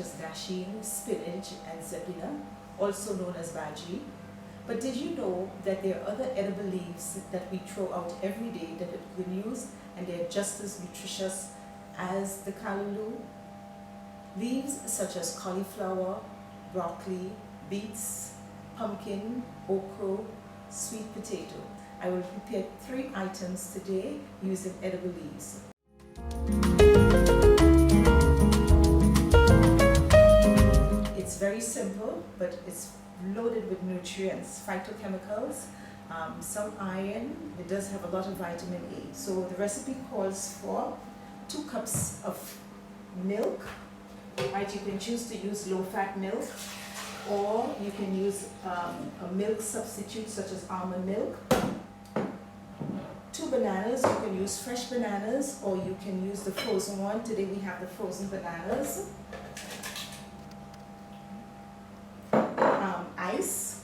as dasheen, spinach, and zeppina, also known as veggie. But did you know that there are other edible leaves that we throw out every day that we can use, and they're just as nutritious as the callaloo? Leaves such as cauliflower, broccoli, beets, pumpkin, okra, sweet potato. I will prepare 3 items today using edible leaves. It's very simple, but it's loaded with nutrients, phytochemicals, some iron. It does have a lot of vitamin A. So the recipe calls for 2 cups of milk. Right, you can choose to use low-fat milk, or you can use a milk substitute such as almond milk. 2 bananas, you can use fresh bananas or you can use the frozen one. Today we have the frozen bananas. Ice,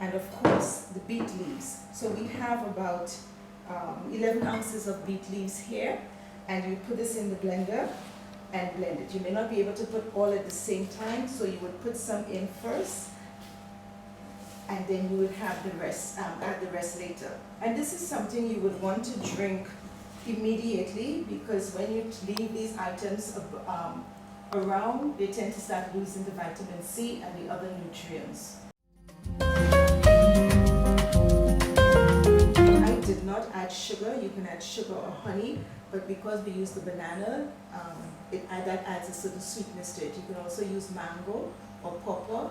and of course the beet leaves. So we have about 11 ounces of beet leaves here, and you put this in the blender and blend it. You may not be able to put all at the same time, so you would put some in first, and then you would have the rest, add the rest later. And this is something you would want to drink immediately, because when you leave these items around, they tend to start losing the vitamin C and the other nutrients. I did not add sugar. You can add sugar or honey, but because we use the banana, that adds a certain sweetness to it. You can also use mango or pawpaw.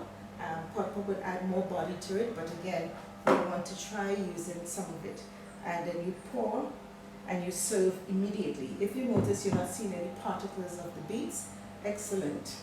Pawpaw would add more body to it, but again, you want to try using some of it. And then you pour and you serve immediately. If you notice you're not seeing any particles of the beets, excellent.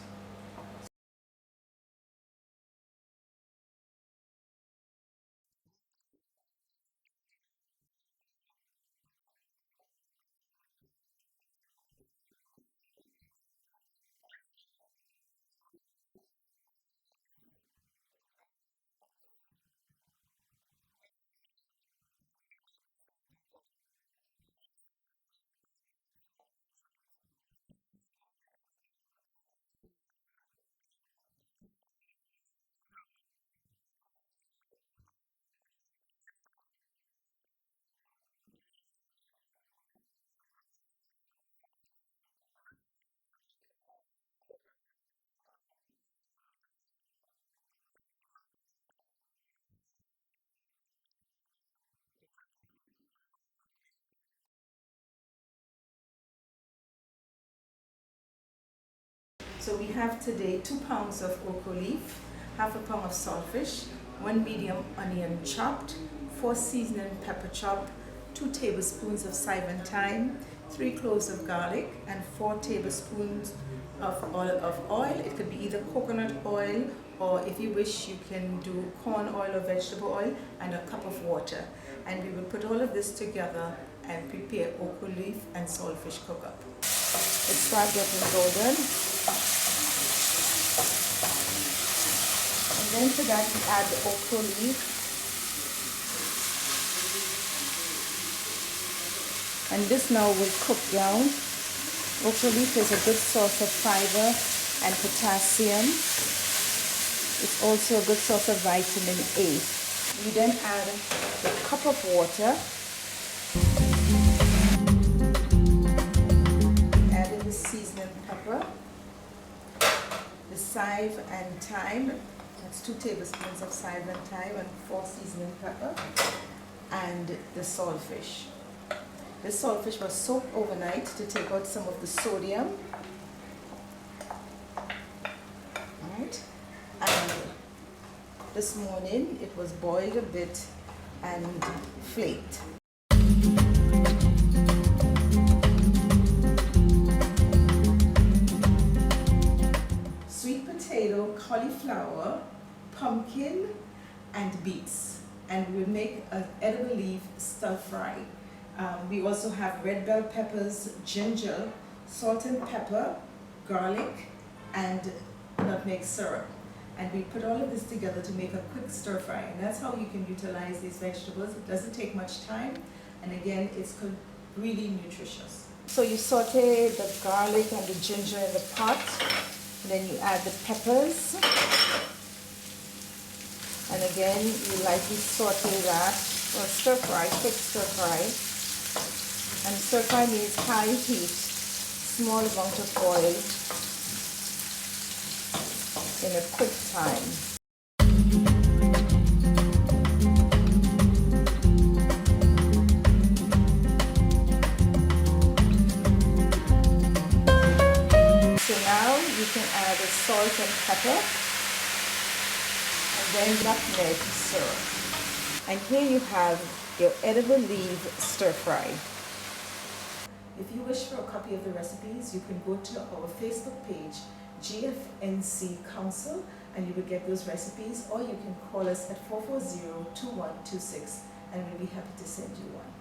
So we have today 2 pounds of okra leaf, half a pound of saltfish, 1 medium onion chopped, 4 seasoning pepper chopped, 2 tablespoons of Saigon thyme, 3 cloves of garlic, and 4 tablespoons of oil. It could be either coconut oil, or if you wish you can do corn oil or vegetable oil, and a cup of water. And we will put all of this together and prepare okra leaf and saltfish cook up. It starts getting golden. And then to that we add the okra leaf. And this now will cook down. Okra leaf is a good source of fiber and potassium. It's also a good source of vitamin A. We then add a cup of water. Add in the seasoning pepper, the saigon and thyme. That's 2 tablespoons of saigon and thyme and 4 seasoning pepper, and the saltfish. This saltfish was soaked overnight to take out some of the sodium. Right. And this morning it was boiled a bit and flaked. Sweet potato, cauliflower, pumpkin, and beets. And we'll make an edible leaf stir fry. We also have red bell peppers, ginger, salt and pepper, garlic, and nutmeg syrup. And we put all of this together to make a quick stir fry. And that's how you can utilize these vegetables. It doesn't take much time. And again, it's really nutritious. So you saute the garlic and the ginger in the pot, then you add the peppers, and again you lightly saute that, or stir fry, quick stir fry. And stir fry means high heat, small amount of oil in a quick time. So now you can add the salt and pepper, and then nutmeg syrup. And here you have your edible leaf stir fry. If you wish for a copy of the recipes, you can go to our Facebook page, GFNC Council, and you will get those recipes, or you can call us at 440-2126, and we'll be happy to send you one.